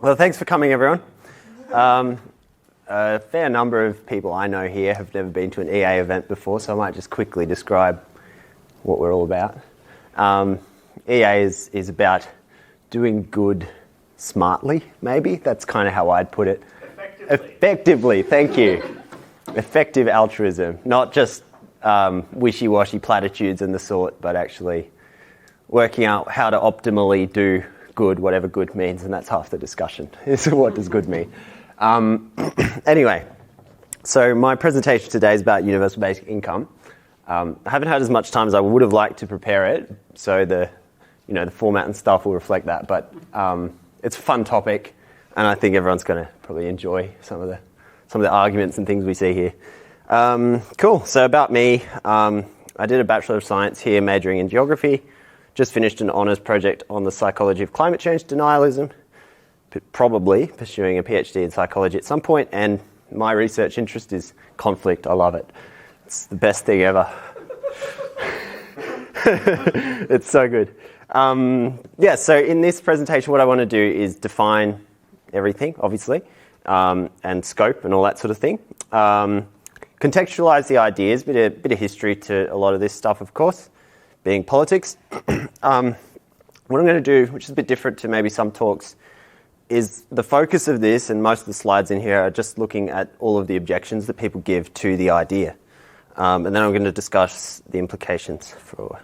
Well, thanks for coming, everyone. A fair number of people I know here have never been to an EA event before, so I might just quickly describe what we're all about. EA is about doing good smartly, maybe. That's kind of how I'd put it. Effectively, thank you. Effective altruism, not just wishy-washy platitudes and the sort, but actually working out how to optimally do good, whatever good means, and that's half the discussion, is what does good mean. Anyway, so my presentation today is about universal basic income. I haven't had as much time as I would have liked to prepare it, so the format and stuff will reflect that, but it's a fun topic, and I think everyone's going to probably enjoy some of the arguments and things we see here. Cool, so about me, I did a Bachelor of Science here, majoring in geography. Just finished an honours project on the psychology of climate change denialism, probably pursuing a PhD in psychology at some point, and my research interest is conflict. I love it. It's the best thing ever. It's so good. So in this presentation, what I want to do is define everything, obviously, and scope and all that sort of thing. Contextualise the ideas, bit of history to a lot of this stuff, of course, being politics. What I'm going to do, which is a bit different to maybe some talks, is the focus of this, and most of the slides in here are just looking at all of the objections that people give to the idea. And then I'm going to discuss the implications for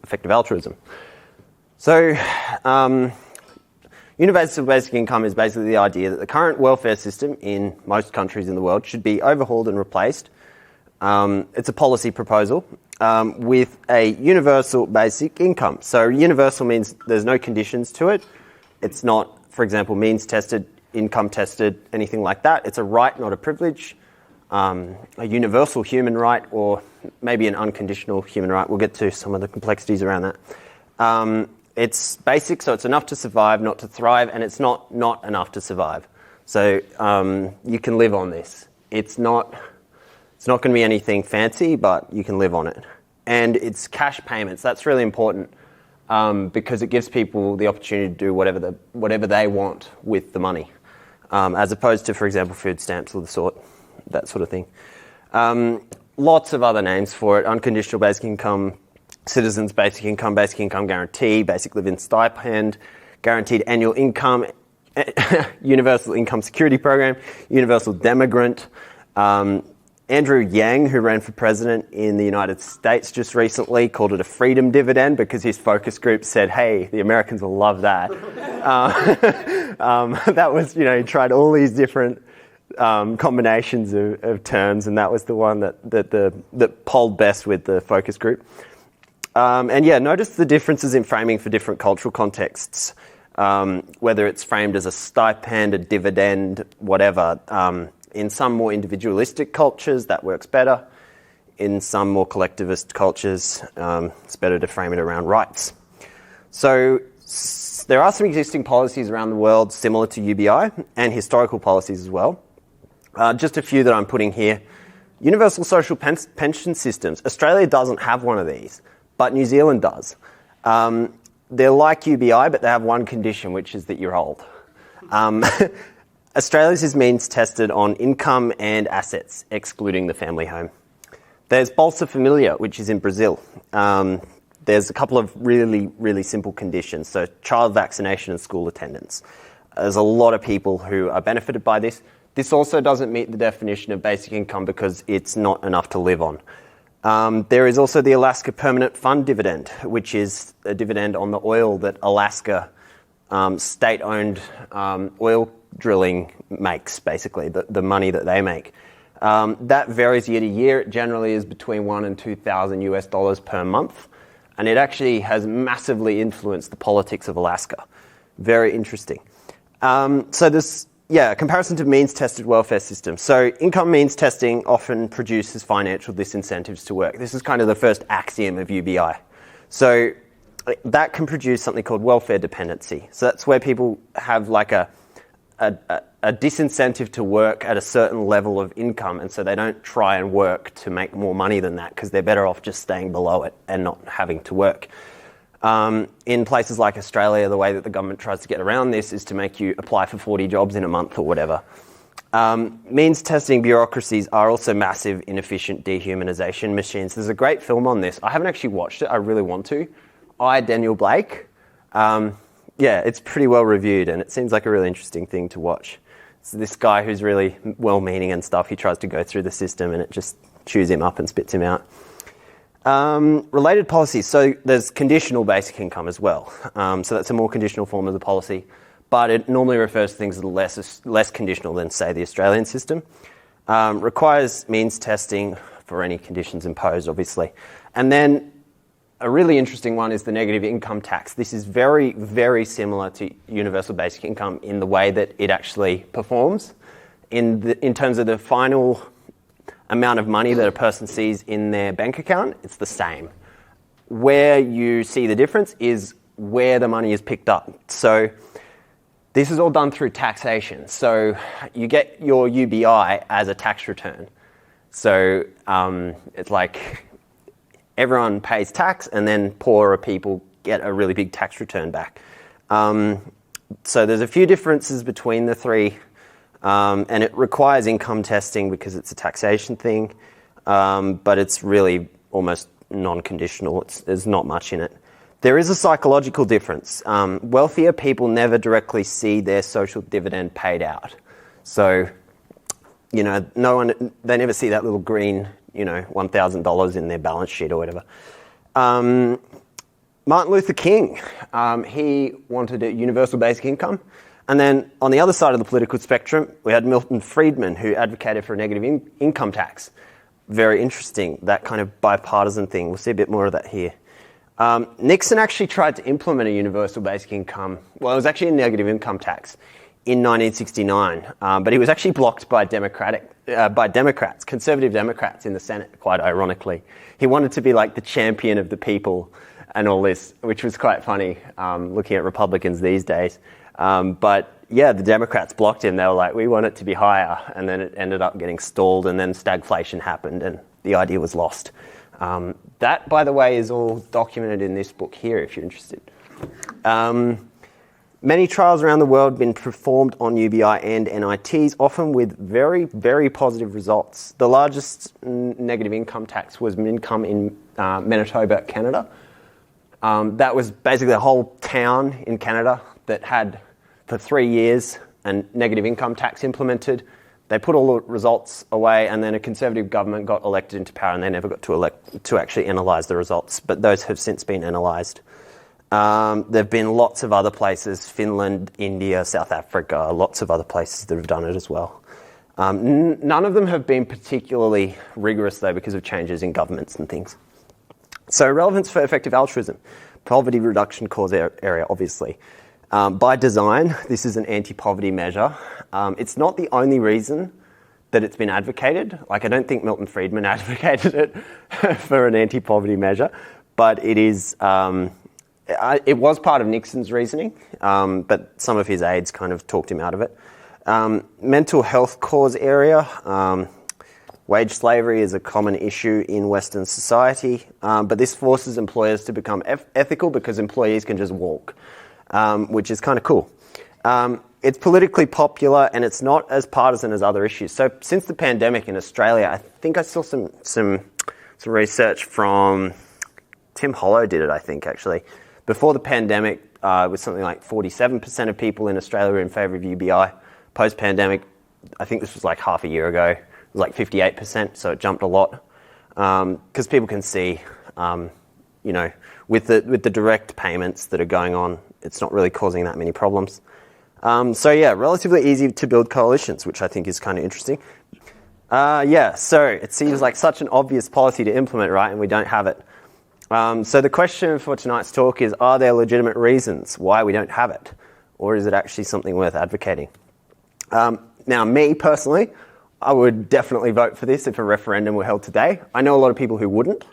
effective altruism. So, universal basic income is basically the idea that the current welfare system in most countries in the world should be overhauled and replaced. It's a policy proposal with a universal basic income. So universal means there's no conditions to it. It's not, for example, means tested, income tested, anything like that. It's a right, not a privilege. A universal human right, or maybe an unconditional human right. We'll get to some of the complexities around that. It's basic, so it's enough to survive, not to thrive, and it's not enough to survive. So you can live on this. It's not going to be anything fancy, but you can live on it. And it's cash payments. That's really important because it gives people the opportunity to do whatever they want with the money, as opposed to, for example, food stamps or that sort of thing. Lots of other names for it: unconditional basic income, citizens' basic income guarantee, basic living stipend, guaranteed annual income, universal income security program, universal demigrant. Andrew Yang, who ran for president in the United States just recently, called it a freedom dividend because his focus group said, hey, the Americans will love that. That was, he tried all these different combinations of terms, and that was the one that polled best with the focus group. Notice the differences in framing for different cultural contexts, whether it's framed as a stipend, a dividend, whatever. In some more individualistic cultures, that works better. In some more collectivist cultures, it's better to frame it around rights. So there are some existing policies around the world similar to UBI, and historical policies as well. Just a few that I'm putting here. Universal social pension systems. Australia doesn't have one of these, but New Zealand does. They're like UBI, but they have one condition, which is that you're old. Australia's is means tested on income and assets, excluding the family home. There's Bolsa Familia, which is in Brazil. There's a couple of really, really simple conditions. So child vaccination and school attendance. There's a lot of people who are benefited by this. This also doesn't meet the definition of basic income because it's not enough to live on. There is also the Alaska Permanent Fund dividend, which is a dividend on the oil that Alaska state-owned oil drilling makes, basically, the money that they make. That varies year to year. It generally is between $1,000 and $2,000 per month, and it actually has massively influenced the politics of Alaska. Very interesting. Comparison to means-tested welfare systems. So income means testing often produces financial disincentives to work. This is kind of the first axiom of UBI. So that can produce something called welfare dependency. So that's where people have like a disincentive to work at a certain level of income, and so they don't try and work to make more money than that because they're better off just staying below it and not having to work. In places like Australia, the way that the government tries to get around this is to make you apply for 40 jobs in a month or whatever. Means testing bureaucracies are also massive, inefficient dehumanization machines. There's a great film on this. I haven't actually watched it. I really want to. Daniel Blake. It's pretty well reviewed, and it seems like a really interesting thing to watch. It's this guy who's really well-meaning and stuff. He tries to go through the system, and it just chews him up and spits him out. Related policies. So there's conditional basic income as well. So that's a more conditional form of the policy, but it normally refers to things that are less conditional than, say, the Australian system. Requires means testing for any conditions imposed, obviously. And then a really interesting one is the negative income tax. This is very, very similar to universal basic income in the way that it actually performs. In terms of the final amount of money that a person sees in their bank account, it's the same. Where you see the difference is where the money is picked up. So this is all done through taxation. So you get your UBI as a tax return. So it's like everyone pays tax, and then poorer people get a really big tax return back. So there's a few differences between the three. And it requires income testing because it's a taxation thing, but it's really almost non-conditional. There's not much in it. There is a psychological difference. Wealthier people never directly see their social dividend paid out. So, they never see that little green, $1,000 in their balance sheet or whatever. Martin Luther King, he wanted a universal basic income. And then on the other side of the political spectrum, we had Milton Friedman, who advocated for a negative income tax. Very interesting, that kind of bipartisan thing. We'll see a bit more of that here. Nixon actually tried to implement a universal basic income. Well, it was actually a negative income tax in 1969, but he was actually blocked by Democrats, conservative Democrats in the Senate, quite ironically. He wanted to be like the champion of the people and all this, which was quite funny looking at Republicans these days. But the Democrats blocked him. They were like, we want it to be higher. And then it ended up getting stalled, and then stagflation happened, and the idea was lost. That, by the way, is all documented in this book here, if you're interested. Many trials around the world have been performed on UBI and NITs, often with very, very positive results. The largest negative income tax was income in Manitoba, Canada. That was basically a whole town in Canada that had, for 3 years, a negative income tax implemented. They put all the results away, and then a Conservative government got elected into power, and they never got to actually analyse the results, but those have since been analysed. There have been lots of other places, Finland, India, South Africa, lots of other places that have done it as well. None of them have been particularly rigorous, though, because of changes in governments and things. So relevance for effective altruism. Poverty reduction cause area, obviously. By design, this is an anti-poverty measure. It's not the only reason that it's been advocated. Like, I don't think Milton Friedman advocated it for an anti-poverty measure, but it is. It was part of Nixon's reasoning, but some of his aides kind of talked him out of it. Mental health cause area. Wage slavery is a common issue in Western society, but this forces employers to become ethical because employees can just walk. Which is kind of cool. It's politically popular, and it's not as partisan as other issues. So since the pandemic in Australia, I think I saw some research from Tim Hollow did it, I think, actually. Before the pandemic, it was something like 47% of people in Australia were in favour of UBI. Post-pandemic, I think this was like half a year ago, it was like 58%, so it jumped a lot. Because people can see, with the direct payments that are going on, it's not really causing that many problems. Relatively easy to build coalitions, which I think is kind of interesting. So it seems like such an obvious policy to implement, right? And we don't have it. So the question for tonight's talk is, are there legitimate reasons why we don't have it? Or is it actually something worth advocating? Now, me personally, I would definitely vote for this if a referendum were held today. I know a lot of people who wouldn't,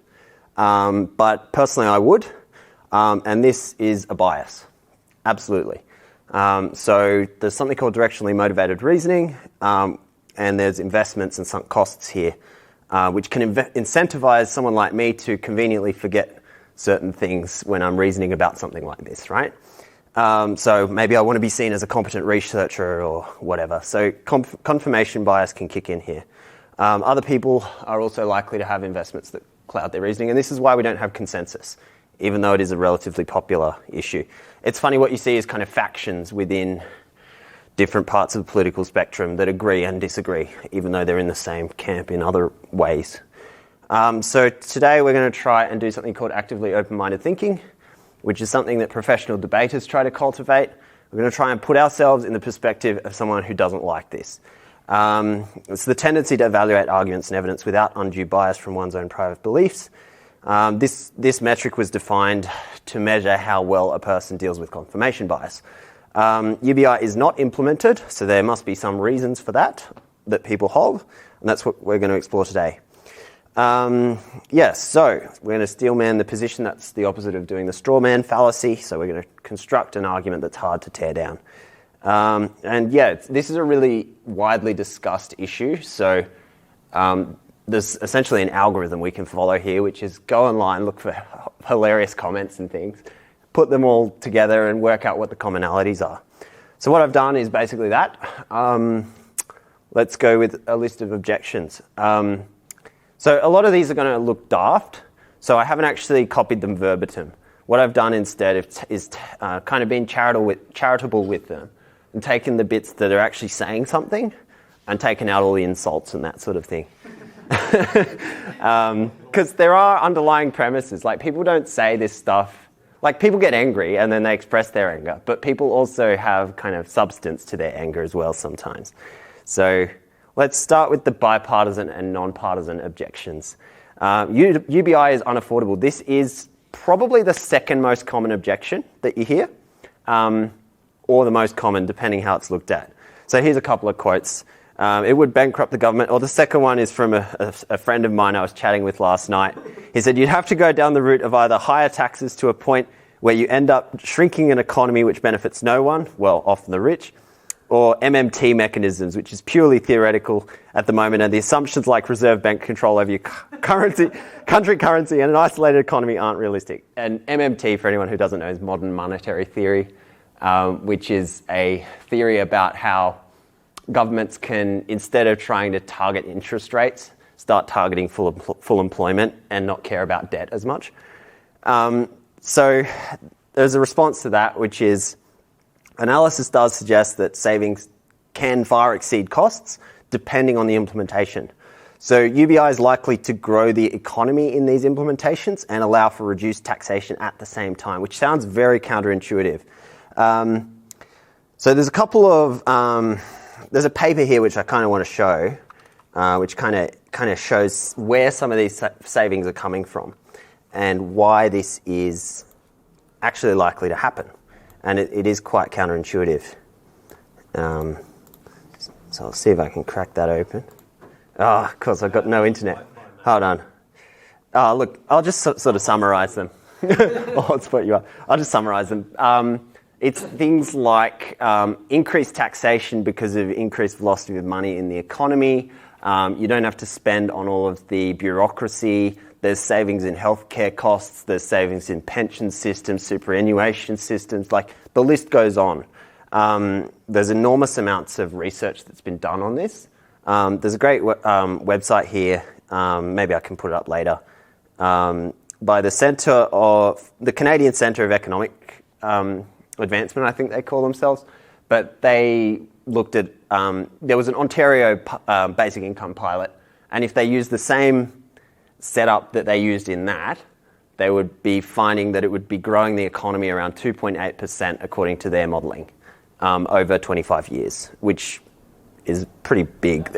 but personally I would. And this is a bias. Absolutely. So there's something called directionally motivated reasoning, and there's investments and sunk costs here, which can incentivize someone like me to conveniently forget certain things when I'm reasoning about something like this, right? So maybe I want to be seen as a competent researcher or whatever. So confirmation bias can kick in here. Other people are also likely to have investments that cloud their reasoning, and this is why we don't have consensus, even though it is a relatively popular issue. It's funny, what you see is kind of factions within different parts of the political spectrum that agree and disagree, even though they're in the same camp in other ways. So today we're going to try and do something called actively open-minded thinking, which is something that professional debaters try to cultivate. We're going to try and put ourselves in the perspective of someone who doesn't like this. It's the tendency to evaluate arguments and evidence without undue bias from one's own private beliefs. This metric was defined to measure how well a person deals with confirmation bias. UBI is not implemented, so there must be some reasons for that people hold, and that's what we're going to explore today. So we're going to steelman the position. That's the opposite of doing the straw man fallacy. So we're going to construct an argument that's hard to tear down. This is a really widely discussed issue. So there's essentially an algorithm we can follow here, which is go online, look for hilarious comments and things, put them all together and work out what the commonalities are. So what I've done is basically that. Let's go with a list of objections. So a lot of these are going to look daft, so I haven't actually copied them verbatim. What I've done instead is kind of been charitable with them and taken the bits that are actually saying something and taken out all the insults and that sort of thing. Because there are underlying premises. Like, people don't say this stuff. Like, people get angry and then they express their anger, but people also have kind of substance to their anger as well sometimes. So let's start with the bipartisan and non-partisan objections. UBI is unaffordable. This is probably the second most common objection that you hear, or the most common, depending how it's looked at. So here's a couple of quotes. It would bankrupt the government. Or the second one is from a friend of mine I was chatting with last night. He said, you'd have to go down the route of either higher taxes to a point where you end up shrinking an economy which benefits no one, well, often the rich, or MMT mechanisms, which is purely theoretical at the moment, and the assumptions like Reserve Bank control over your country currency and an isolated economy aren't realistic. And MMT, for anyone who doesn't know, is modern monetary theory, which is a theory about how governments can, instead of trying to target interest rates, start targeting full employment and not care about debt as much. So there's a response to that, which is, analysis does suggest that savings can far exceed costs depending on the implementation. So UBI is likely to grow the economy in these implementations and allow for reduced taxation at the same time, which sounds very counterintuitive. So there's a couple of... there's a paper here which I kind of want to show, which kind of shows where some of these savings are coming from and why this is actually likely to happen. And it is quite counterintuitive. So I'll see if I can crack that open. Oh, of course, I've got no internet. Hold on. Oh, look, I'll just sort of summarise them. I'll spot you up. I'll just summarise them. It's things like increased taxation because of increased velocity of money in the economy. You don't have to spend on all of the bureaucracy. There's savings in healthcare costs. There's savings in pension systems, superannuation systems. Like, the list goes on. There's enormous amounts of research that's been done on this. There's a great website here. Maybe I can put it up later. By the Canadian Centre of Economic Advancement, I think they call themselves. But they looked at, there was an Ontario basic income pilot, and if they used the same setup that they used in that, they would be finding that it would be growing the economy around 2.8% according to their modelling over 25 years, which is pretty big.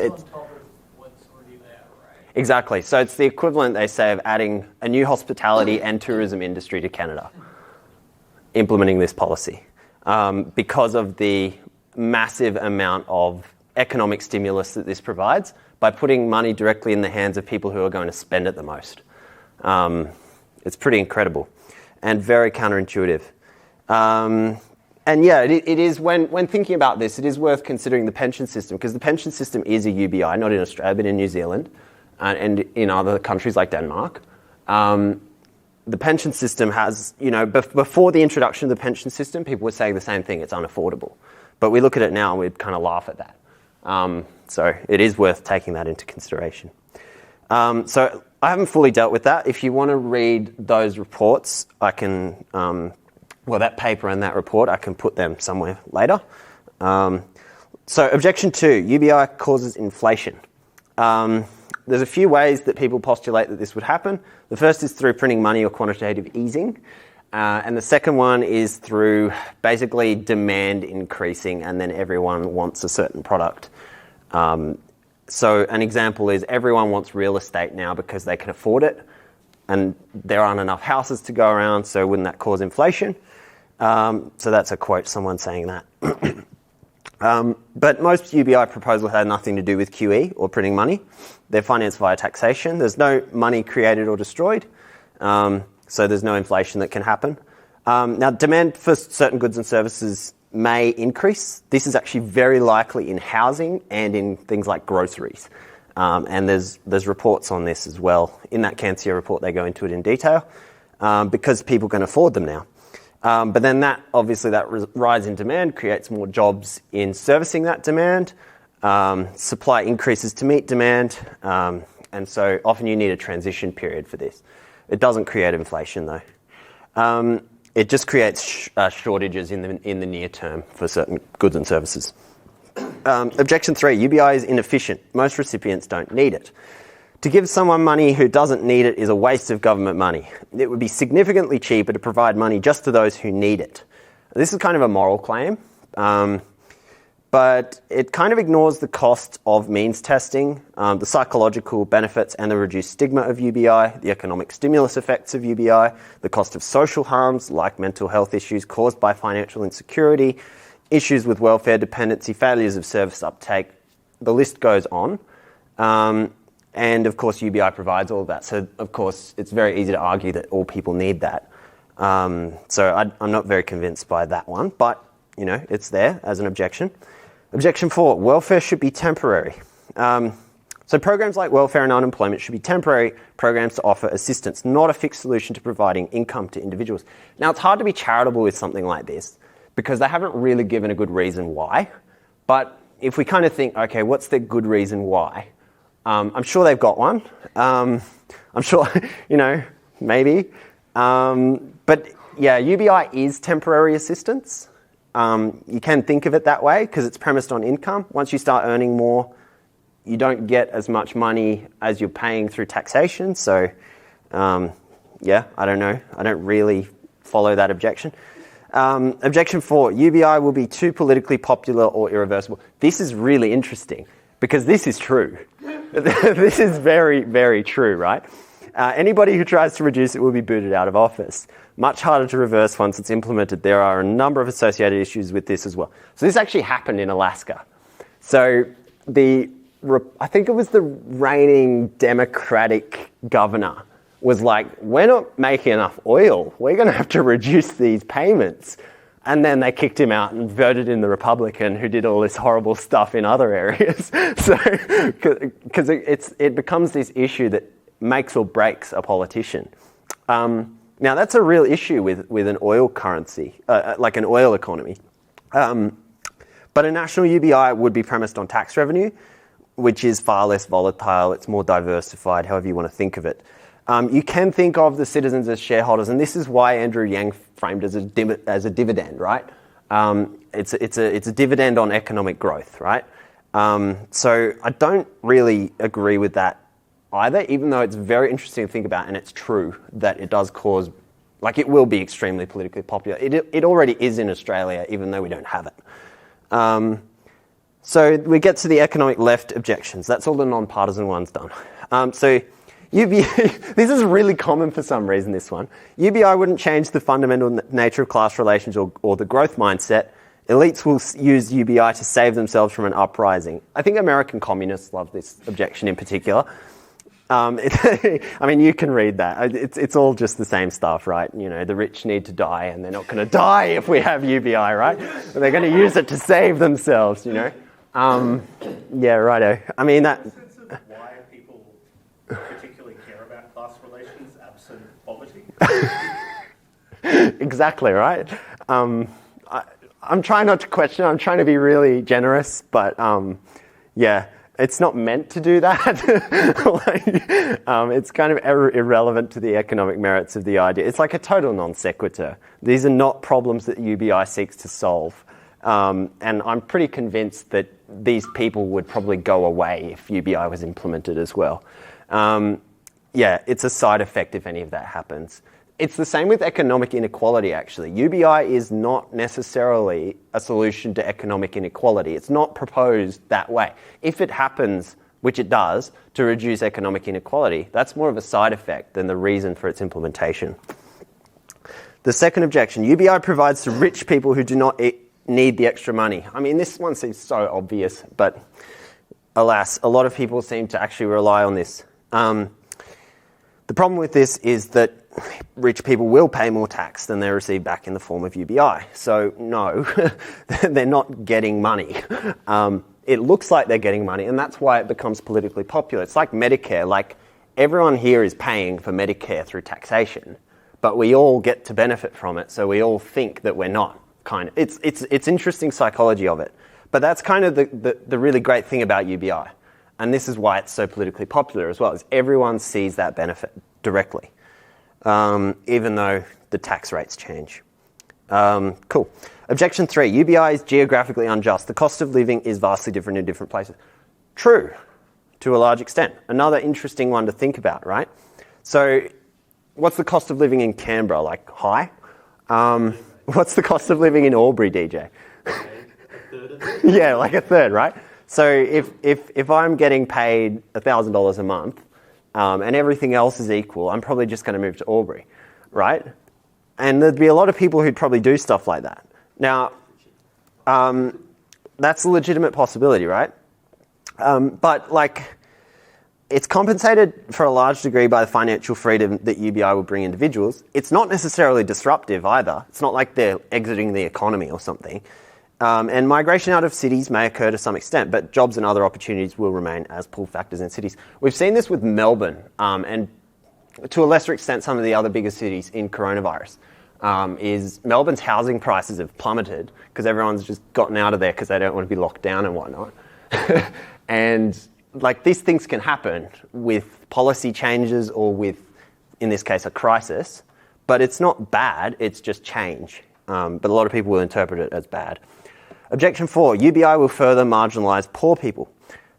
Exactly. So it's the equivalent, they say, of adding a new hospitality and tourism industry to Canada, implementing this policy, because of the massive amount of economic stimulus that this provides by putting money directly in the hands of people who are going to spend it the most. It's pretty incredible and very counterintuitive. It is, when thinking about this, it is worth considering the pension system, because the pension system is a UBI, not in Australia, but in New Zealand and in other countries like Denmark. the pension system has, before the introduction of the pension system, people were saying the same thing, it's unaffordable. But we look at it now and we'd kind of laugh at that. So it is worth taking that into consideration. So I haven't fully dealt with that. If you want to read those reports, I can, that paper and that report, I can put them somewhere later. So objection 2, UBI causes inflation. There's a few ways that people postulate that this would happen. The first is through printing money or quantitative easing. And the second one is through basically demand increasing and then everyone wants a certain product. So an example is everyone wants real estate now because they can afford it and there aren't enough houses to go around, so wouldn't that cause inflation? So that's a quote, someone saying that. But most UBI proposals had nothing to do with QE or printing money. They're financed via taxation. There's no money created or destroyed, so there's no inflation that can happen. Now, demand for certain goods and services may increase. This is actually very likely in housing and in things like groceries. And there's reports on this as well. In that Cancia report, they go into it in detail because people can afford them now. But then that rise in demand creates more jobs in servicing that demand. Supply increases to meet demand. And so often you need a transition period for this. It doesn't create inflation though. It just creates shortages in the near term for certain goods and services. Objection 3, UBI is inefficient. Most recipients don't need it. To give someone money who doesn't need it is a waste of government money. It would be significantly cheaper to provide money just to those who need it. This is kind of a moral claim, but it kind of ignores the cost of means testing, the psychological benefits and the reduced stigma of UBI, the economic stimulus effects of UBI, the cost of social harms like mental health issues caused by financial insecurity, issues with welfare dependency, failures of service uptake. The list goes on. And of course, UBI provides all of that. So of course, it's very easy to argue that all people need that. So I'm not very convinced by that one, but it's there as an objection. Objection 4, welfare should be temporary. So programs like welfare and unemployment should be temporary programs to offer assistance, not a fixed solution to providing income to individuals. Now, it's hard to be charitable with something like this because they haven't really given a good reason why. But if we kind of think, okay, what's the good reason why? I'm sure they've got one. I'm sure, maybe. But yeah, UBI is temporary assistance. You can think of it that way because it's premised on income. Once you start earning more, you don't get as much money as you're paying through taxation. So, yeah, I don't know. I don't really follow that objection. Objection 4, UBI will be too politically popular or irreversible. This is really interesting because this is true. This is very, very true, right? Anybody who tries to reduce it will be booted out of office. Much harder to reverse once it's implemented. There are a number of associated issues with this as well. So this actually happened in Alaska. So I think it was the reigning Democratic governor was like, we're not making enough oil. We're going to have to reduce these payments. And then they kicked him out and voted in the Republican who did all this horrible stuff in other areas. So, because it becomes this issue that makes or breaks a politician. Now, that's a real issue with an oil currency, like an oil economy. But a national UBI would be premised on tax revenue, which is far less volatile. It's more diversified, however you want to think of it. You can think of the citizens as shareholders, and this is why Andrew Yang framed as a dividend, right? It's a dividend on economic growth, right? So I don't really agree with that either, even though it's very interesting to think about, and it's true that it does cause, like it will be extremely politically popular. It already is in Australia, even though we don't have it. So we get to the economic left objections. That's all the non-partisan ones done. So UBI, this is really common for some reason, this one. UBI wouldn't change the fundamental nature of class relations or the growth mindset. Elites will use UBI to save themselves from an uprising. I think American communists love this objection in particular. I mean, you can read that. It's all just the same stuff, right? The rich need to die, and they're not going to die if we have UBI, right? They're going to use it to save themselves, Yeah, righto. I mean, that... Why people particularly care about class relations absent poverty? Exactly, right? I'm trying not to question, I'm trying to be really generous, but yeah, it's not meant to do that. It's kind of irrelevant to the economic merits of the idea. It's like a total non sequitur. These are not problems that UBI seeks to solve. And I'm pretty convinced that these people would probably go away if UBI was implemented as well. Yeah, it's a side effect if any of that happens. It's the same with economic inequality, actually. UBI is not necessarily a solution to economic inequality. It's not proposed that way. If it happens, which it does, to reduce economic inequality, that's more of a side effect than the reason for its implementation. The second objection, UBI provides to rich people who do not need the extra money. I mean, this one seems so obvious, but alas, a lot of people seem to actually rely on this. The problem with this is that rich people will pay more tax than they receive back in the form of UBI. So no, they're not getting money. It looks like they're getting money, and that's why it becomes politically popular. It's like Medicare. Like, everyone here is paying for Medicare through taxation, but we all get to benefit from it, so we all think that we're not. Kind of. It's interesting psychology of it. But that's kind of the really great thing about UBI. And this is why it's so politically popular as well, is everyone sees that benefit directly, even though the tax rates change. Cool. Objection 3, UBI is geographically unjust. The cost of living is vastly different in different places. True, to a large extent. Another interesting one to think about, right? So what's the cost of living in Canberra? Like, high? What's the cost of living in Albury, DJ? Yeah, like a third, right? So if I'm getting paid $1,000 a month and everything else is equal, I'm probably just going to move to Albury, right? And there'd be a lot of people who'd probably do stuff like that. Now, that's a legitimate possibility, right? But like, it's compensated for a large degree by the financial freedom that UBI will bring individuals. It's not necessarily disruptive either. It's not like they're exiting the economy or something. And migration out of cities may occur to some extent, but jobs and other opportunities will remain as pull factors in cities. We've seen this with Melbourne, and to a lesser extent some of the other bigger cities in coronavirus. Is Melbourne's housing prices have plummeted because everyone's just gotten out of there because they don't want to be locked down and whatnot. And like, these things can happen with policy changes or with, in this case, a crisis, but it's not bad, it's just change. But a lot of people will interpret it as bad. Objection 4, UBI will further marginalise poor people.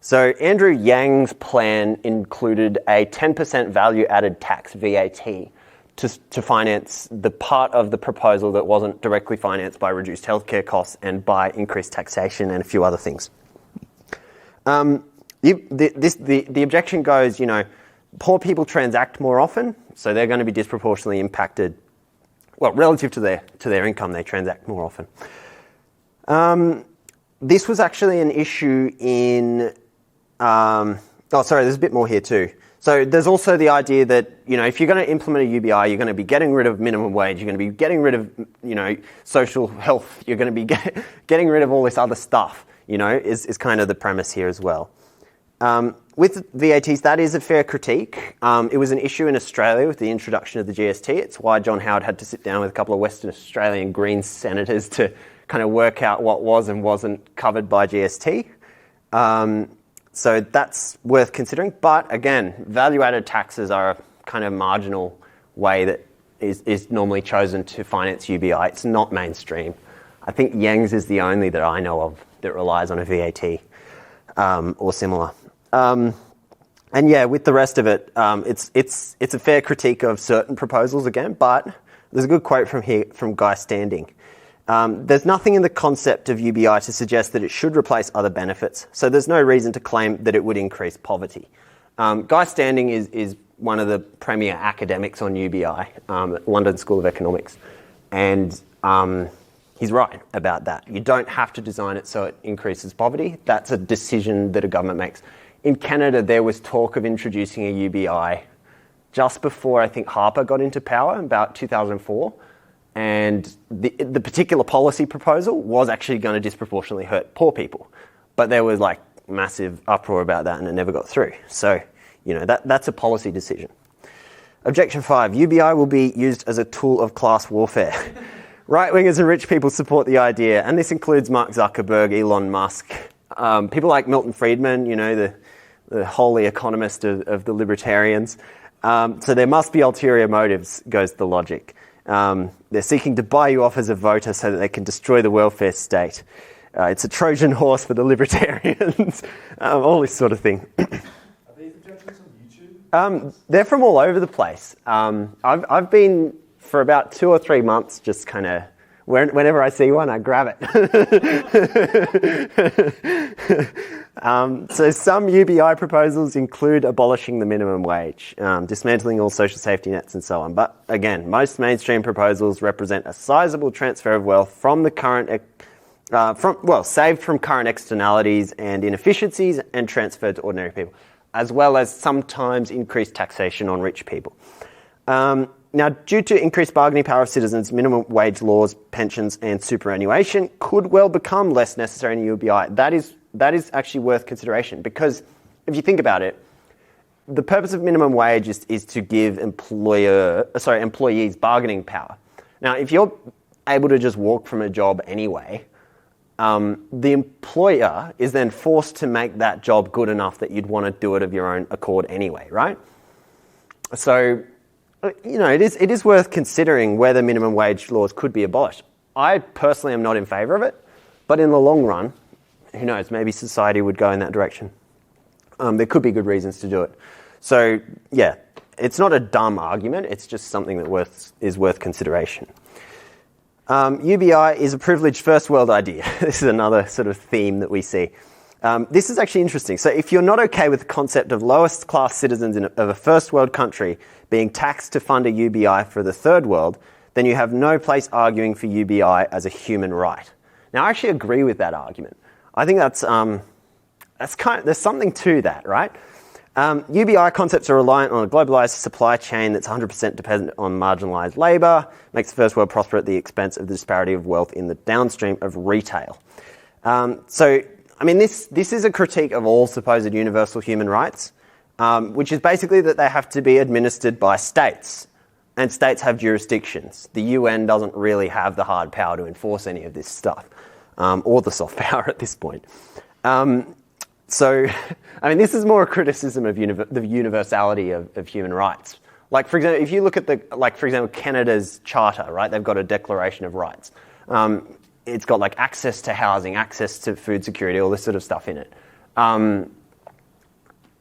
So Andrew Yang's plan included a 10% value-added tax, VAT, to finance the part of the proposal that wasn't directly financed by reduced healthcare costs and by increased taxation and a few other things. The objection goes, you know, poor people transact more often, so they're going to be disproportionately impacted. Well, relative to their income, they transact more often. This was actually an issue in... there's a bit more here too. So there's also the idea that, you know, if you're going to implement a UBI, you're going to be getting rid of minimum wage, you're going to be getting rid of, you know, social health, you're going to be getting rid of all this other stuff, you know, is kind of the premise here as well. With VATs, that is a fair critique. It was an issue in Australia with the introduction of the GST. It's why John Howard had to sit down with a couple of Western Australian Greens senators to kind of work out what was and wasn't covered by GST. So that's worth considering. But again, value-added taxes are a kind of marginal way that is normally chosen to finance UBI. It's not mainstream. I think Yang's is the only that I know of that relies on a VAT or similar. And yeah, with the rest of it, it's a fair critique of certain proposals again, but there's a good quote from Guy Standing. There's nothing in the concept of UBI to suggest that it should replace other benefits, so there's no reason to claim that it would increase poverty. Guy Standing is one of the premier academics on UBI at London School of Economics, and he's right about that. You don't have to design it so it increases poverty. That's a decision that a government makes. In Canada, there was talk of introducing a UBI just before I think Harper got into power, about 2004. And the particular policy proposal was actually going to disproportionately hurt poor people. But there was like massive uproar about that and it never got through. So, you know, that's a policy decision. Objection 5, UBI will be used as a tool of class warfare. Right-wingers and rich people support the idea, and this includes Mark Zuckerberg, Elon Musk, people like Milton Friedman, you know, the holy economist of the libertarians. So there must be ulterior motives, goes the logic. They're seeking to buy you off as a voter so that they can destroy the welfare state. It's a Trojan horse for the libertarians, all this sort of thing. Are these objections on YouTube? They're from all over the place. I've been for about 2 or 3 months just kind of, whenever I see one, I grab it. So some UBI proposals include abolishing the minimum wage, dismantling all social safety nets and so on. But again, most mainstream proposals represent a sizable transfer of wealth from the current, saved from current externalities and inefficiencies and transferred to ordinary people, as well as sometimes increased taxation on rich people. Now, due to increased bargaining power of citizens, minimum wage laws, pensions and superannuation could well become less necessary in UBI. That is actually worth consideration, because if you think about it, the purpose of minimum wage is to give employees bargaining power. Now, if you're able to just walk from a job anyway, the employer is then forced to make that job good enough that you'd want to do it of your own accord anyway, right? So, you know, it is worth considering whether minimum wage laws could be abolished. I personally am not in favour of it, but in the long run, who knows, maybe society would go in that direction. There could be good reasons to do it. So, yeah, it's not a dumb argument, it's just something that is worth consideration. UBI is a privileged first world idea. This is another sort of theme that we see. This is actually interesting. So if you're not okay with the concept of lowest class citizens of a first world country being taxed to fund a UBI for the third world, then you have no place arguing for UBI as a human right. Now, I actually agree with that argument. I think there's something to that, right? UBI concepts are reliant on a globalized supply chain that's 100% dependent on marginalized labor, makes the first world prosper at the expense of the disparity of wealth in the downstream of retail. So, I mean, this is a critique of all supposed universal human rights, which is basically that they have to be administered by states, and states have jurisdictions. The UN doesn't really have the hard power to enforce any of this stuff, or the soft power at this point. So, I mean, this is more a criticism of the universality of human rights. Like, for example, if you look at Canada's charter, right? They've got a Declaration of Rights. It's got like access to housing, access to food security, all this sort of stuff in it.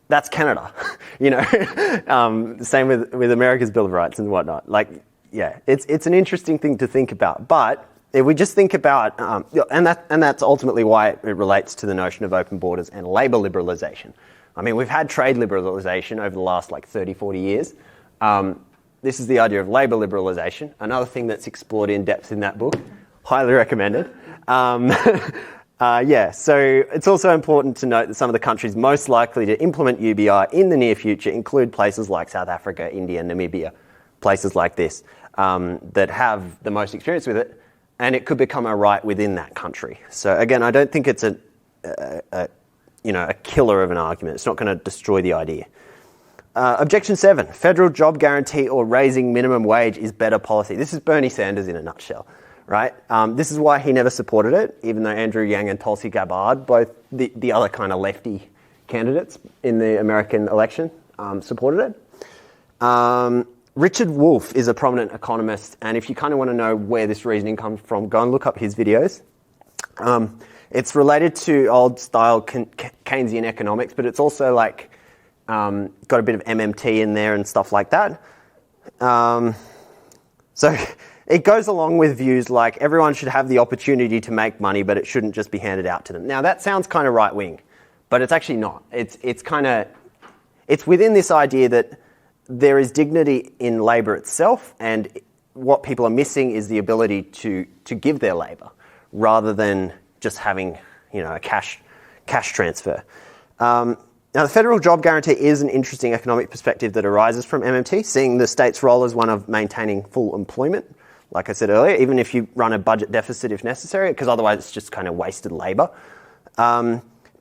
That's Canada, you know. Same with America's Bill of Rights and whatnot. Like, yeah, it's an interesting thing to think about. But if we just think about, and that's ultimately why it relates to the notion of open borders and labour liberalisation. I mean, we've had trade liberalisation over the last 30, 40 years. This is the idea of labour liberalisation, another thing that's explored in depth in that book. Highly recommended. So it's also important to note that some of the countries most likely to implement UBI in the near future include places like South Africa, India, Namibia, places like this that have the most experience with it, and it could become a right within that country. So again, I don't think it's a killer of an argument. It's not going to destroy the idea. Objection 7, federal job guarantee or raising minimum wage is better policy. This is Bernie Sanders in a nutshell, right? This is why he never supported it, even though Andrew Yang and Tulsi Gabbard, both the other kind of lefty candidates in the American election, supported it. Richard Wolff is a prominent economist, and if you kind of want to know where this reasoning comes from, go and look up his videos. It's related to old-style Keynesian economics, but it's also got a bit of MMT in there and stuff like that. So it goes along with views like everyone should have the opportunity to make money, but it shouldn't just be handed out to them. Now, that sounds kind of right-wing, but it's actually not. It's within this idea that there is dignity in labour itself, and what people are missing is the ability to give their labour rather than just having a cash transfer. Now, the federal job guarantee is an interesting economic perspective that arises from MMT, seeing the state's role as one of maintaining full employment, like I said earlier, even if you run a budget deficit if necessary, because otherwise it's just kind of wasted labour.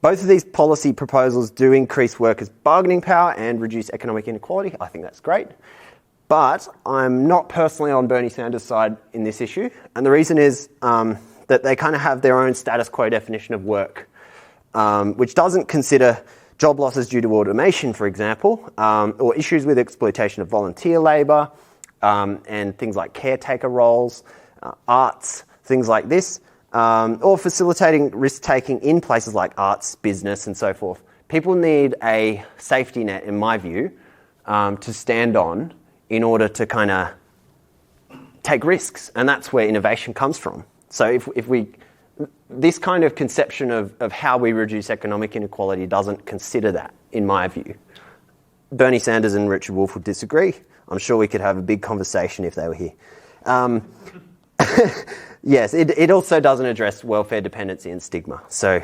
Both of these policy proposals do increase workers' bargaining power and reduce economic inequality. I think that's great. But I'm not personally on Bernie Sanders' side in this issue, and the reason is that they kind of have their own status quo definition of work, which doesn't consider job losses due to automation, for example, or issues with exploitation of volunteer labour, and things like caretaker roles, arts, things like this, or facilitating risk-taking in places like arts, business, and so forth. People need a safety net, in my view, to stand on in order to kind of take risks, and that's where innovation comes from. So this kind of conception of how we reduce economic inequality doesn't consider that, in my view. Bernie Sanders and Richard Wolff would disagree. I'm sure we could have a big conversation if they were here. Yes, it also doesn't address welfare dependency and stigma. So,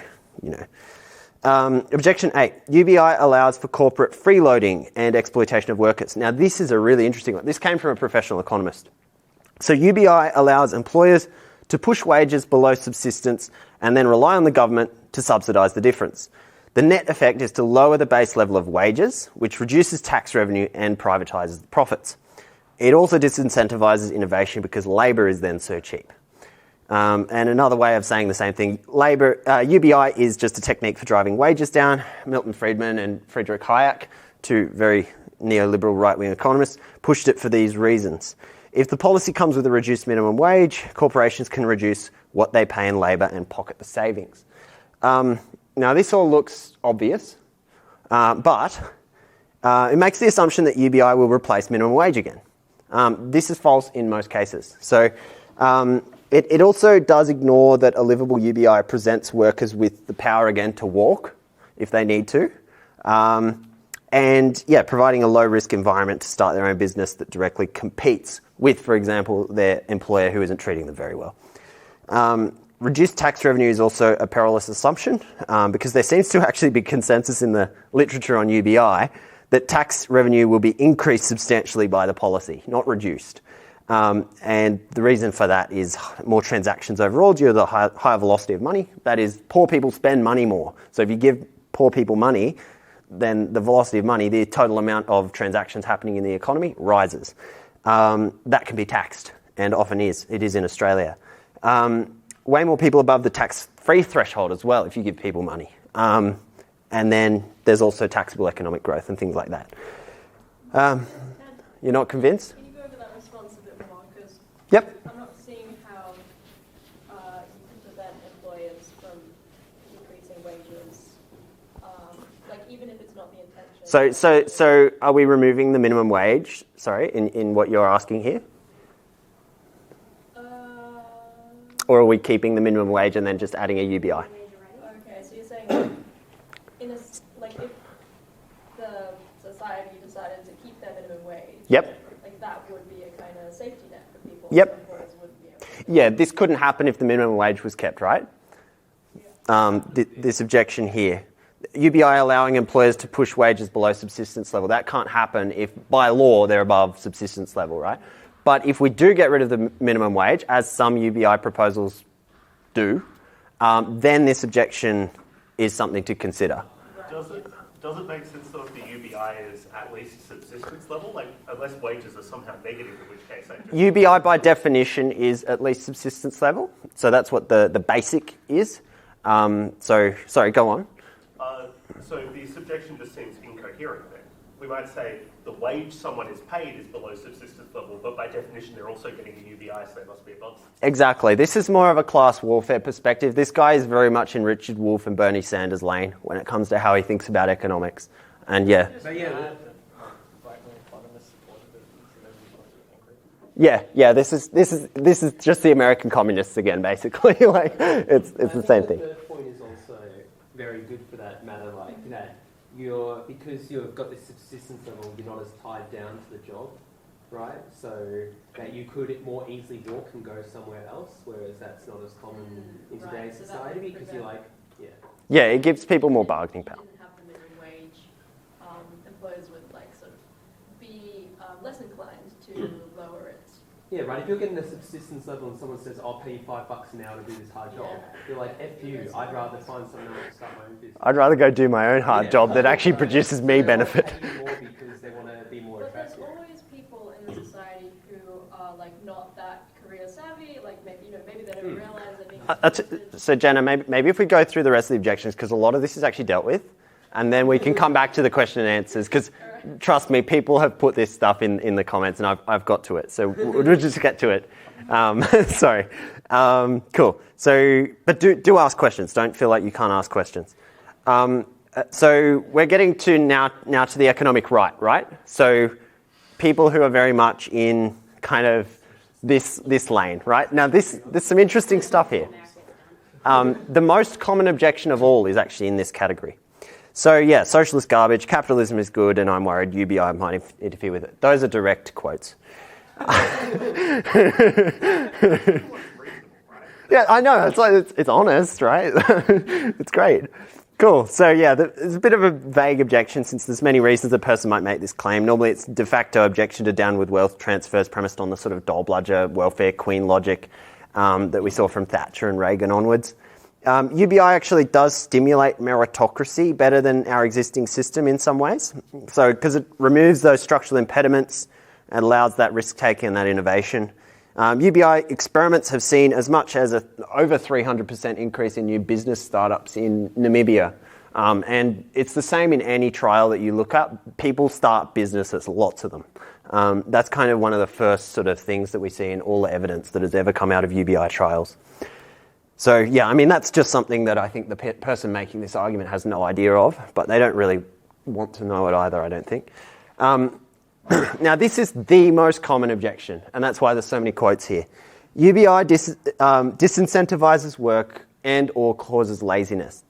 Objection 8. UBI allows for corporate freeloading and exploitation of workers. Now, this is a really interesting one. This came from a professional economist. So, UBI allows employers to push wages below subsistence and then rely on the government to subsidise the difference. The net effect is to lower the base level of wages, which reduces tax revenue and privatises the profits. It also disincentivises innovation because labour is then so cheap. And another way of saying the same thing, UBI is just a technique for driving wages down. Milton Friedman and Friedrich Hayek, two very neoliberal right-wing economists, pushed it for these reasons. If the policy comes with a reduced minimum wage, corporations can reduce what they pay in labour and pocket the savings. Now, this all looks obvious, but it makes the assumption that UBI will replace minimum wage again. This is false in most cases. So it also does ignore that a livable UBI presents workers with the power again to walk if they need to. And providing a low-risk environment to start their own business that directly competes with, for example, their employer who isn't treating them very well. Reduced tax revenue is also a perilous assumption because there seems to actually be consensus in the literature on UBI that tax revenue will be increased substantially by the policy, not reduced. And the reason for that is more transactions overall due to the higher velocity of money. That is, poor people spend money more. So if you give poor people money, then the velocity of money, the total amount of transactions happening in the economy, rises. That can be taxed, and often is. It is in Australia. Way more people above the tax-free threshold as well if you give people money. And then there's also taxable economic growth and things like that. You're not convinced? Can you go over that response a bit more? Because Yep. I'm not seeing how you can prevent employers from increasing wages, even if it's not the intention. So are we removing the minimum wage, in what you're asking here? Or are we keeping the minimum wage and then just adding a UBI? Okay, so you're saying if the society decided to keep their minimum wage, Yep. that would be a kind of safety net for people. Yep. So employers wouldn't be able to. Yeah, this couldn't happen if the minimum wage was kept, right? This objection here. UBI allowing employers to push wages below subsistence level. That can't happen if, by law, they're above subsistence level, right? But if we do get rid of the minimum wage, as some UBI proposals do, then this objection is something to consider. Does it make sense though if the UBI is at least subsistence level, unless wages are somehow negative, in which case UBI by definition is at least subsistence level, so that's what the basic is. Sorry, go on. So the objection just seems incoherent then. We might say the wage someone is paid is below subsistence level, but by definition they're also getting a UBI, so they must be above. Exactly. This is more of a class warfare perspective. This guy is very much in Richard Wolff and Bernie Sanders' lane when it comes to how he thinks about economics. And Yeah. This is just the American communists again, basically. It's the same thing. The third point is also very good for that matter, because you've got this subsistence level, you're not as tied down to the job, right? So that you could more easily walk and go somewhere else, whereas that's not as common in today's society because Yeah, it gives people more bargaining power. If you didn't have the minimum wage, employers would be less inclined to lower it. Yeah, right. If you're getting a subsistence level and someone says, "I'll pay you $5 an hour to do this hard job," you're like, "F you! I'd rather find someone else to start my own business." I'd rather go do my own job that actually produces me benefit. More because they want to be more attractive. But there's always people in the So Jenna, maybe if we go through the rest of the objections, because a lot of this is actually dealt with, and then we can come back to the question and answers, because trust me, people have put this stuff in the comments, and I've got to it. So we'll just get to it. Sorry. Cool. So, but do ask questions. Don't feel like you can't ask questions. So we're getting to now to the economic right? So people who are very much in kind of this lane, right? Now there's some interesting stuff here. The most common objection of all is actually in this category. So yeah, socialist garbage, capitalism is good, and I'm worried UBI might interfere with it. Those are direct quotes. Yeah, I know. It's honest, right? It's great. Cool. So yeah, there's a bit of a vague objection since there's many reasons a person might make this claim. Normally it's de facto objection to downward wealth transfers premised on the sort of dole bludger welfare queen logic that we saw from Thatcher and Reagan onwards. UBI actually does stimulate meritocracy better than our existing system in some ways. So because it removes those structural impediments and allows that risk-taking and that innovation. UBI experiments have seen as much as over 300% increase in new business startups in Namibia. And it's the same in any trial that you look at. People start businesses, lots of them. That's kind of one of the first sort of things that we see in all the evidence that has ever come out of UBI trials. So yeah, I mean, that's just something that I think the person making this argument has no idea of, but they don't really want to know it either, I don't think. Now, this is the most common objection, and that's why there's so many quotes here. UBI disincentivizes work and or causes laziness,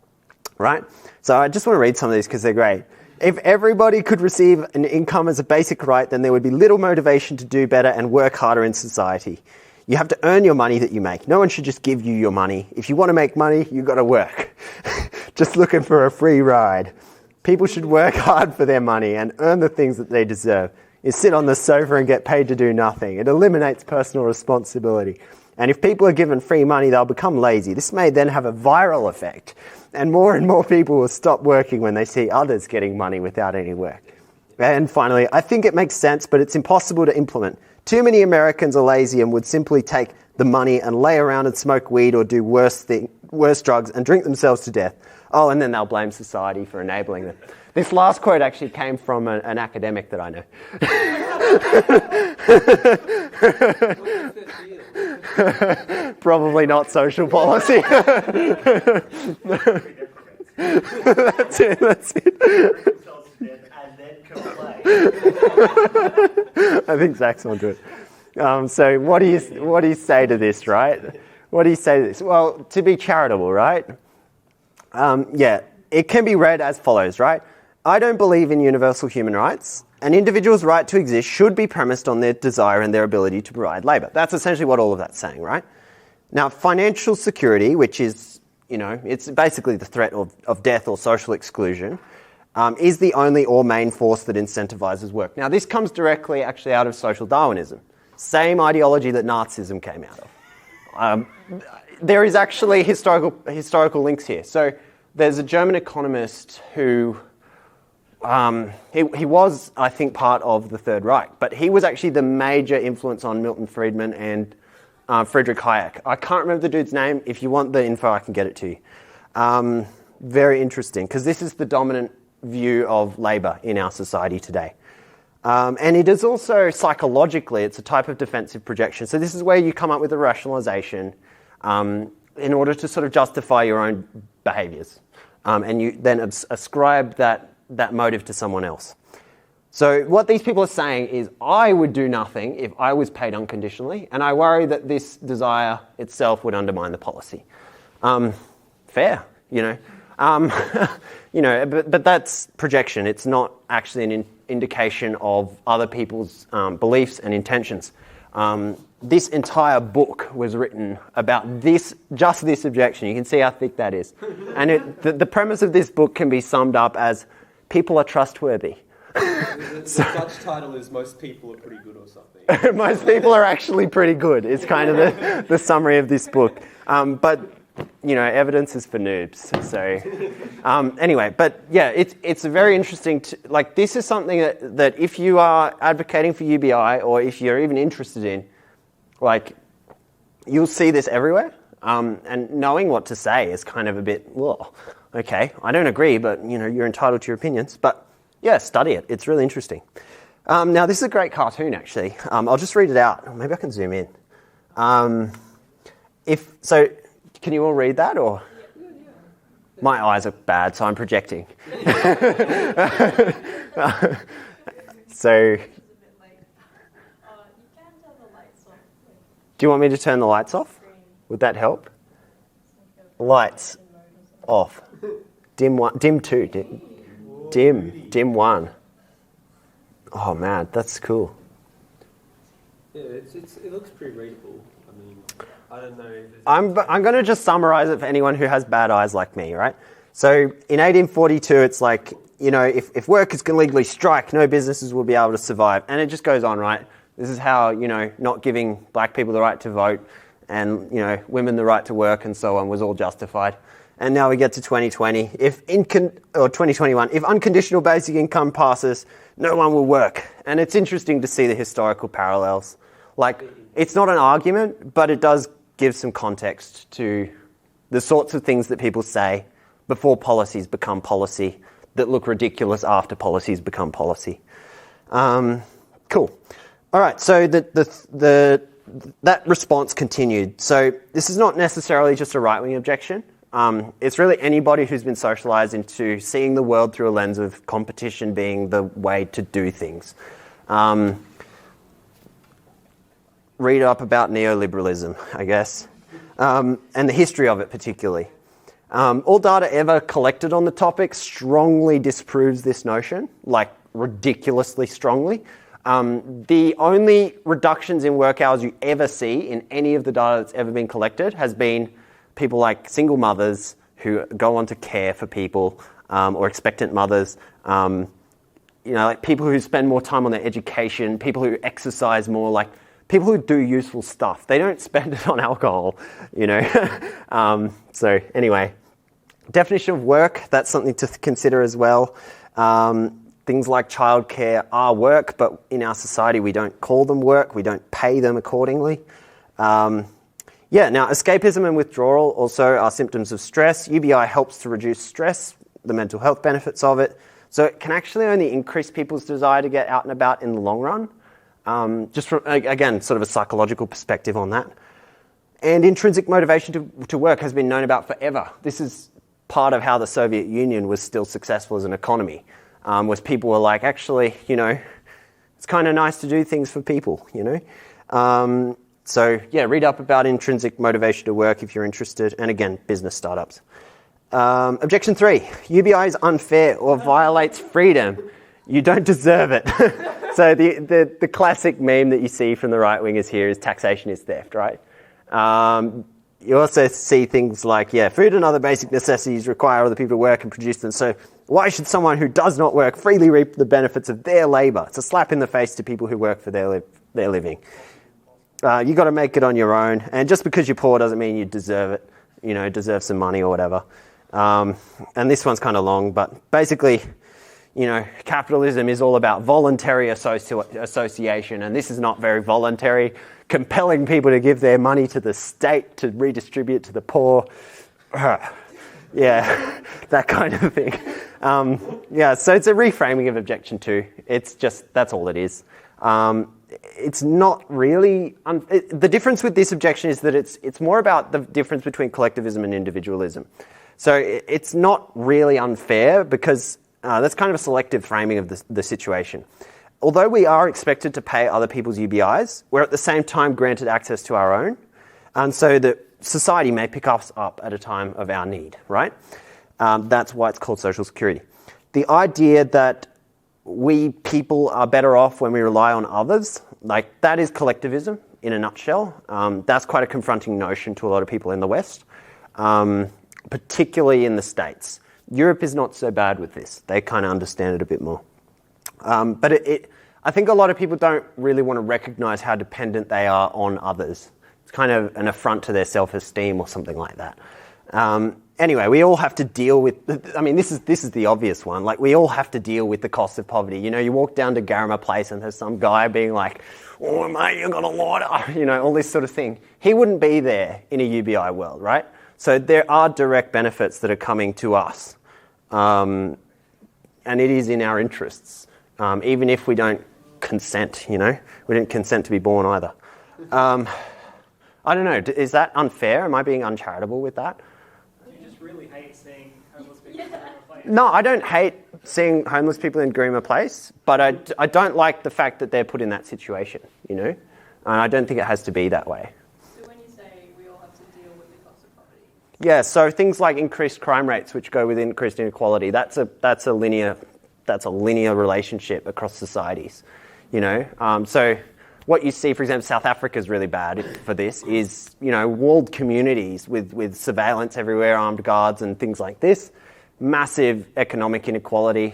right? So I just want to read some of these because they're great. If everybody could receive an income as a basic right, then there would be little motivation to do better and work harder in society. You have to earn your money that you make. No one should just give you your money. If you want to make money, you've got to work. Just looking for a free ride. People should work hard for their money and earn the things that they deserve. You sit on the sofa and get paid to do nothing. It eliminates personal responsibility. And if people are given free money, they'll become lazy. This may then have a viral effect. And more people will stop working when they see others getting money without any work. And finally, I think it makes sense, but it's impossible to implement. Too many Americans are lazy and would simply take the money and lay around and smoke weed or do worse drugs and drink themselves to death. Oh, and then they'll blame society for enabling them. This last quote actually came from an academic that I know. Probably not social policy. That's it. I think Zach's onto it. So what do you say to this, right? What do you say to this? Well, to be charitable, right? Yeah, it can be read as follows, right? I don't believe in universal human rights. An individual's right to exist should be premised on their desire and their ability to provide labour. That's essentially what all of that's saying, right? Now, financial security, which is, it's basically the threat of death or social exclusion, is the only or main force that incentivizes work. Now, this comes directly actually out of social Darwinism. Same ideology that Nazism came out of. There is actually historical links here. So there's a German economist who, he was, I think, part of the Third Reich, but he was actually the major influence on Milton Friedman and Friedrich Hayek. I can't remember the dude's name. If you want the info, I can get it to you. Very interesting, because this is the dominant view of labour in our society today. And it is also psychologically, it's a type of defensive projection. So this is where you come up with a rationalisation in order to sort of justify your own behaviours. And you then ascribe that motive to someone else. So what these people are saying is, I would do nothing if I was paid unconditionally, and I worry that this desire itself would undermine the policy. Fair, but that's projection. It's not actually an indication of other people's beliefs and intentions. This entire book was written about just this objection. You can see how thick that is. And the premise of this book can be summed up as, people are trustworthy. The Dutch title is Most People Are Pretty Good or something. Most people are actually pretty good. It's kind of the summary of this book. But evidence is for noobs. So anyway, but yeah, it's a very interesting, this is something that if you are advocating for UBI or if you're even interested in, you'll see this everywhere. And knowing what to say is kind of a bit, well, okay, I don't agree, but you're entitled to your opinions. But yeah, study it. It's really interesting. Now, this is a great cartoon, actually. I'll just read it out. Maybe I can zoom in. Can you all read that, or? My eyes are bad, so I'm projecting. So, do you want me to turn the lights off? Would that help? Lights off. Dim 1, dim 2, dim 1. Oh man, that's cool. Yeah, it looks pretty readable. I mean, I don't know. I'm going to just summarize it for anyone who has bad eyes like me, right? So in 1842, it's like, if workers can legally strike, no businesses will be able to survive. And it just goes on, right? This is how, not giving black people the right to vote and, women the right to work and so on was all justified. And now we get to 2020. Or 2021, if unconditional basic income passes, no one will work. And it's interesting to see the historical parallels. Like, it's not an argument, but it does give some context to the sorts of things that people say before policies become policy that look ridiculous after policies become policy. Cool. All right, so that response continued. So this is not necessarily just a right-wing objection. It's really anybody who's been socialized into seeing the world through a lens of competition being the way to do things. Read up about neoliberalism, I guess, and the history of it particularly. All data ever collected on the topic strongly disproves this notion, like ridiculously strongly. The only reductions in work hours you ever see in any of the data that's ever been collected has been people like single mothers who go on to care for people, or expectant mothers, like people who spend more time on their education, people who exercise more, like people who do useful stuff. They don't spend it on alcohol, So anyway, definition of work, that's something to consider as well. Things like childcare are work, but in our society we don't call them work, we don't pay them accordingly. Now escapism and withdrawal also are symptoms of stress. UBI helps to reduce stress, the mental health benefits of it. So it can actually only increase people's desire to get out and about in the long run. Just from, again, sort of a psychological perspective on that. And intrinsic motivation to work has been known about forever. This is part of how the Soviet Union was still successful as an economy, was people were like, actually, it's kind of nice to do things for people, read up about intrinsic motivation to work if you're interested. And again, business startups. Objection 3, UBI is unfair or violates freedom. You don't deserve it. So the classic meme that you see from the right wingers here is taxation is theft, right? You also see things like, food and other basic necessities require other people to work and produce them. So why should someone who does not work freely reap the benefits of their labour? It's a slap in the face to people who work for their living. You got to make it on your own. And just because you're poor doesn't mean you deserve it, deserve some money or whatever. And this one's kind of long, but basically, capitalism is all about voluntary association, and this is not very voluntary. Compelling people to give their money to the state to redistribute to the poor. That kind of thing. So it's a reframing of Objection 2. It's just, that's all it is. It's not really... the difference with this objection is that it's more about the difference between collectivism and individualism. So it's not really unfair because that's kind of a selective framing of the situation. Although we are expected to pay other people's UBIs, we're at the same time granted access to our own, and so that society may pick us up at a time of our need, right? That's why it's called social security. The idea that we people are better off when we rely on others, like that is collectivism in a nutshell. That's quite a confronting notion to a lot of people in the West, particularly in the States. Europe is not so bad with this. They kind of understand it a bit more. But I think a lot of people don't really want to recognise how dependent they are on others. It's kind of an affront to their self-esteem or something like that. Anyway, we all have to deal with, I mean, this is the obvious one. Like, we all have to deal with the cost of poverty. You know, you walk down to Garama Place and there's some guy being like, oh, mate, you got a lot, you know, all this sort of thing. He wouldn't be there in a UBI world, right? So there are direct benefits that are coming to us. And it is in our interests, even if we don't consent, you know. We didn't consent to be born either. I don't know, is that unfair? Am I being uncharitable with that? You just really hate seeing homeless people in a place. No, I don't hate seeing homeless people in Grima Place, but I don't like the fact that they're put in that situation, you know? And I don't think it has to be that way. So when you say we all have to deal with the cost of poverty? Yeah, so things like increased crime rates, which go with increased inequality, that's a linear relationship across societies, you know? So what you see, for example, South Africa is really bad for this, is, you know, walled communities with surveillance everywhere, armed guards and things like this, massive economic inequality,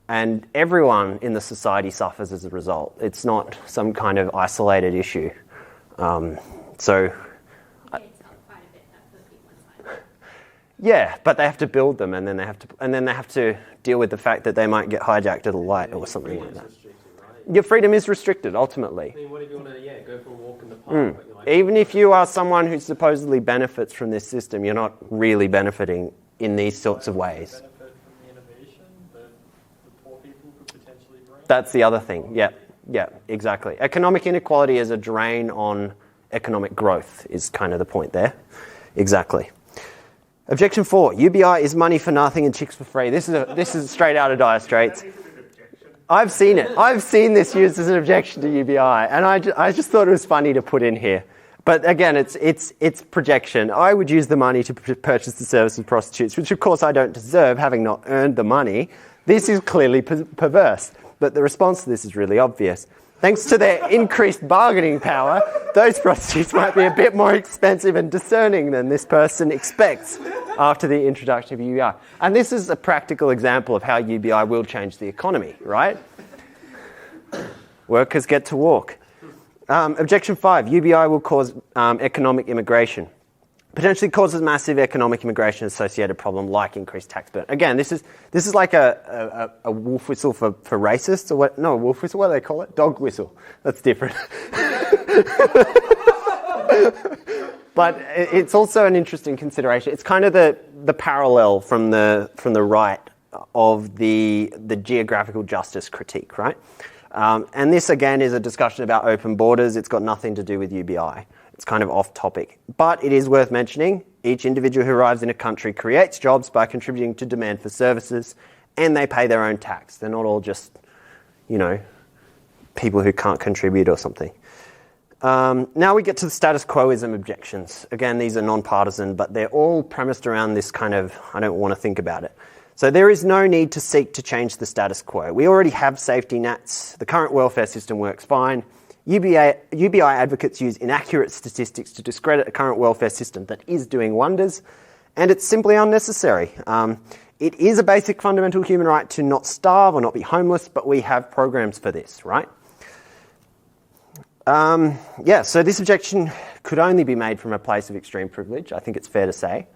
and everyone in the society suffers as a result. It's not some kind of isolated issue. Yeah, but they have to build them, and then they have to deal with the fact that they might get hijacked at a light or something like that. Your freedom is restricted, ultimately. I mean, what if you want to, go for a walk in the park? But you're like, even if you are someone who supposedly benefits from this system, you're not really benefiting in these sorts of ways. Benefit from the innovation that the poor people could potentially bring. That's the other thing. Yeah, exactly. Economic inequality is a drain on economic growth is kind of the point there. Exactly. Objection 4, UBI is money for nothing and chicks for free. This is straight out of Dire Straits. I've seen it. I've seen this used as an objection to UBI, and I just thought it was funny to put in here. But again, it's projection. I would use the money to purchase the service of prostitutes, which of course I don't deserve, having not earned the money. This is clearly perverse, but the response to this is really obvious. Thanks to their increased bargaining power, those prostitutes might be a bit more expensive and discerning than this person expects after the introduction of UBI. And this is a practical example of how UBI will change the economy, right? Workers get to walk. Objection 5, UBI will cause economic immigration. Potentially causes massive economic immigration associated problem like increased tax burden. Again, this is like a wolf whistle for racists, or what? No, a wolf whistle. What do they call it? Dog whistle. That's different. But it's also an interesting consideration. It's kind of the parallel from the right of the geographical justice critique, right? And this again is a discussion about open borders. It's got nothing to do with UBI. It's kind of off topic. But it is worth mentioning, each individual who arrives in a country creates jobs by contributing to demand for services, and they pay their own tax. They're not all just, you know, people who can't contribute or something. Now we get to the status quoism objections. Again, these are non-partisan, but they're all premised around this kind of, I don't want to think about it. So there is no need to seek to change the status quo. We already have safety nets. The current welfare system works fine. UBI advocates use inaccurate statistics to discredit a current welfare system that is doing wonders, and it's simply unnecessary. It is a basic fundamental human right to not starve or not be homeless, but we have programs for this, right? So this objection could only be made from a place of extreme privilege, I think it's fair to say.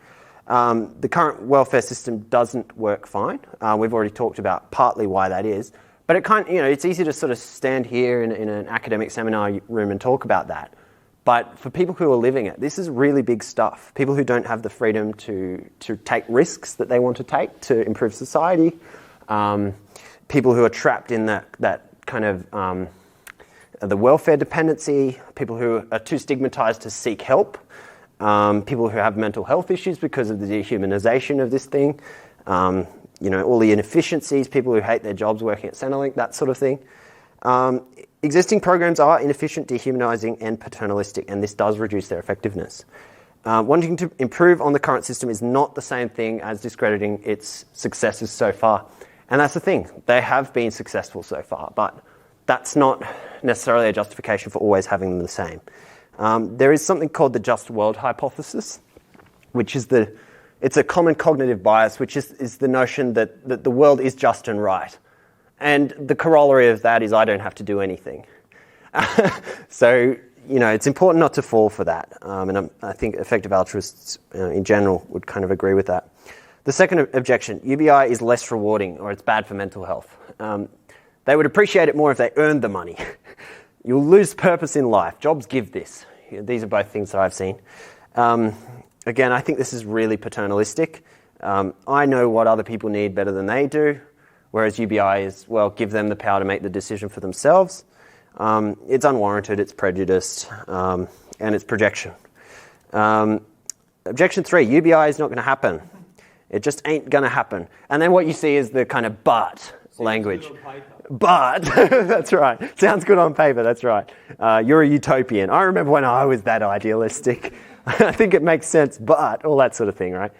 The current welfare system doesn't work fine. We've already talked about partly why that is. But it can't, it's easy to sort of stand here in an academic seminar room and talk about that. But for people who are living it, this is really big stuff. People who don't have the freedom to take risks that they want to take to improve society. People who are trapped in that kind of the welfare dependency. People who are too stigmatized to seek help. People who have mental health issues because of the dehumanization of this thing. All the inefficiencies, people who hate their jobs working at Centrelink, that sort of thing. Existing programs are inefficient, dehumanising and paternalistic, and this does reduce their effectiveness. Wanting to improve on the current system is not the same thing as discrediting its successes so far. And that's the thing. They have been successful so far, but that's not necessarily a justification for always having them the same. There is something called the just world hypothesis, which is it's a common cognitive bias, which is the notion that the world is just and right. And the corollary of that is I don't have to do anything. So, it's important not to fall for that. And I think effective altruists in general would kind of agree with that. The second objection, UBI is less rewarding, or it's bad for mental health. They would appreciate it more if they earned the money. You'll lose purpose in life. Jobs give this. These are both things that I've seen. Again, I think this is really paternalistic. I know what other people need better than they do, whereas UBI is, well, give them the power to make the decision for themselves. It's unwarranted, it's prejudiced, and it's projection. Objection 3, UBI is not going to happen. It just ain't going to happen. And then what you see is the kind of but language. But, that's right. Sounds good on paper, that's right. You're a utopian. I remember when I was that idealistic. I think it makes sense, but, all that sort of thing, right?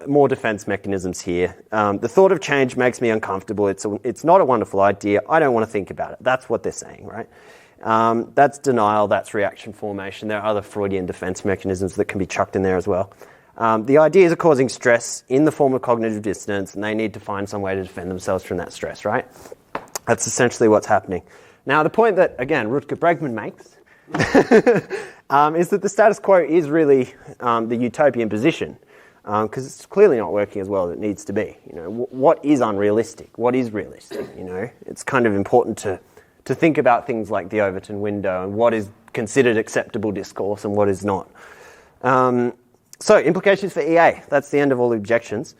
More defense mechanisms here. The thought of change makes me uncomfortable. It's not a wonderful idea. I don't want to think about it. That's what they're saying, right? That's denial. That's reaction formation. There are other Freudian defense mechanisms that can be chucked in there as well. The ideas are causing stress in the form of cognitive dissonance, and they need to find some way to defend themselves from that stress, right? That's essentially what's happening. Now, the point that, again, Rutger Bregman makes is that the status quo is really the utopian position. Because it's clearly not working as well as it needs to be. What is unrealistic? What is realistic? It's kind of important to think about things like the Overton window and what is considered acceptable discourse and what is not. So, implications for EA. That's the end of all the objections.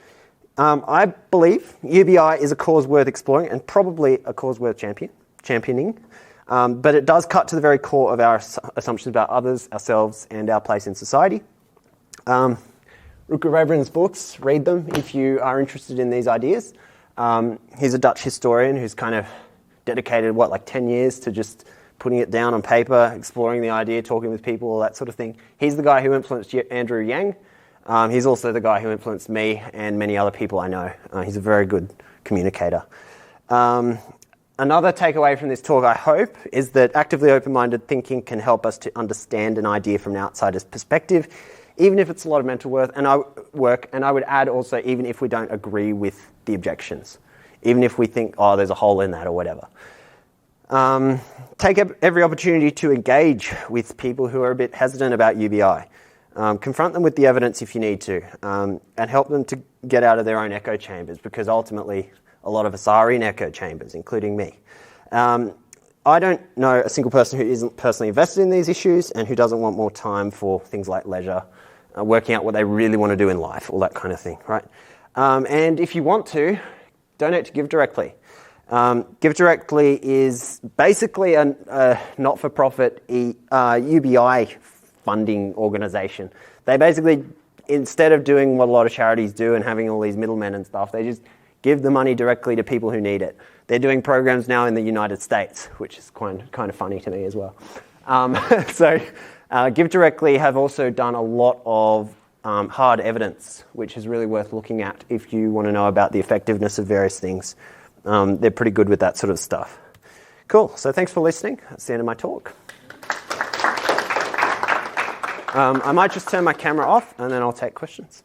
I believe UBI is a cause worth exploring and probably a cause worth championing. But it does cut to the very core of our assumptions about others, ourselves, and our place in society. Rutger Bregman's books, read them if you are interested in these ideas. He's a Dutch historian who's kind of dedicated, 10 years to just putting it down on paper, exploring the idea, talking with people, all that sort of thing. He's the guy who influenced Andrew Yang. He's also the guy who influenced me and many other people I know. He's a very good communicator. Another takeaway from this talk, I hope, is that actively open-minded thinking can help us to understand an idea from an outsider's perspective, even if it's a lot of mental work. And I would add also, even if we don't agree with the objections, even if we think, there's a hole in that or whatever. Take every opportunity to engage with people who are a bit hesitant about UBI. Confront them with the evidence if you need to, and help them to get out of their own echo chambers, because ultimately a lot of us are in echo chambers, including me. I don't know a single person who isn't personally invested in these issues and who doesn't want more time for things like leisure, working out what they really want to do in life, all that kind of thing, right? And if you want to, donate to Give Directly. Give Directly is basically a not-for-profit UBI funding organisation. They basically, instead of doing what a lot of charities do and having all these middlemen and stuff, they just give the money directly to people who need it. They're doing programs now in the United States, which is kind of funny to me as well. Give Directly have also done a lot of hard evidence, which is really worth looking at if you want to know about the effectiveness of various things. They're pretty good with that sort of stuff. Cool. So thanks for listening. That's the end of my talk. I might just turn my camera off and then I'll take questions.